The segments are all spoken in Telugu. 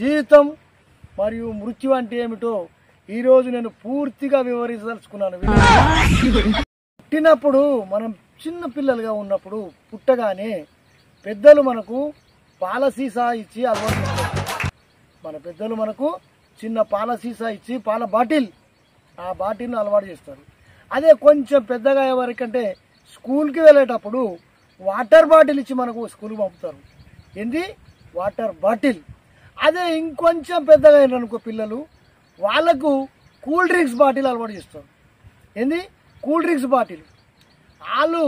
జీవితం మరియు మృత్యు అంటే ఏమిటో ఈరోజు నేను పూర్తిగా వివరించదలుచుకున్నాను. పుట్టినప్పుడు మనం చిన్న పిల్లలుగా ఉన్నప్పుడు పుట్టగానే పెద్దలు మనకు పాల సీసా ఇచ్చి అలవాటు చేస్తారు. మన పెద్దలు మనకు చిన్న పాల సీసా ఇచ్చి పాల బాటిల్, ఆ బాటిల్ని అలవాటు చేస్తారు. అదే కొంచెం పెద్దగా ఎవరికంటే స్కూల్కి వెళ్ళేటప్పుడు వాటర్ బాటిల్ ఇచ్చి మనకు స్కూల్కి పంపుతారు. ఏంది? Water bottle. అదే ఇంకొంచెం పెద్దగా అయినారనుకో పిల్లలు, వాళ్ళకు కూల్ డ్రింక్స్ బాటిల్ అలవాటు చేస్తారు. ఏంది? Cool drinks bottle. వాళ్ళు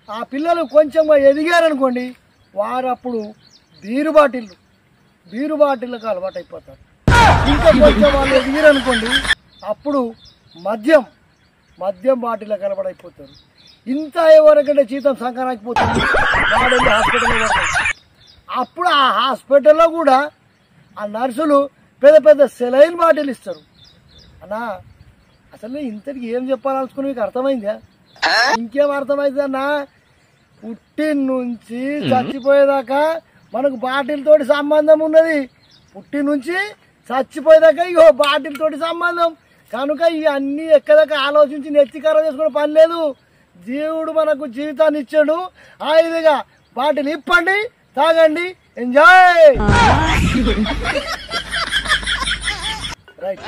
ఆ పిల్లలు కొంచెం ఎదిగారనుకోండి, వారు అప్పుడు బీరు బాటిళ్ళకు అలవాటు అయిపోతారు. ఇంకా కొంచెం వాళ్ళు ఎదిగారనుకోండి, అప్పుడు మద్యం బాటిళ్ళకు అలవాటు అయిపోతారు. ఇంత ఎవరికంటే జీతం సంకరాకపోతుంది, వాడు హాస్పిటల్లో పడతారు. అప్పుడు ఆ హాస్పిటల్లో కూడా ఆ నర్సులు పెద్ద పెద్ద సెలైన్ బాటిల్ ఇస్తారు. అన్నా అసలు ఇంతటికి ఏం చెప్పాలనుకుని మీకు అర్థమైందా? ఇంకేం అర్థమైంది అన్నా? పుట్టిన నుంచి చచ్చిపోయేదాకా మనకు బాటిల్ తోటి సంబంధం ఉన్నది. పుట్టిన నుంచి చచ్చిపోయేదాకా ఇగో బాటిల్ తోటి సంబంధం. కనుక ఇవన్నీ ఎక్కదాకా ఆలోచించి నెత్తికార చేసుకునే పని లేదు. దేవుడు మనకు జీవితాన్ని ఇచ్చాడు. ఆ ఇదిగా బాటిల్ ఇప్పండి, తాగండి, ఎంజాయ్. రైట్.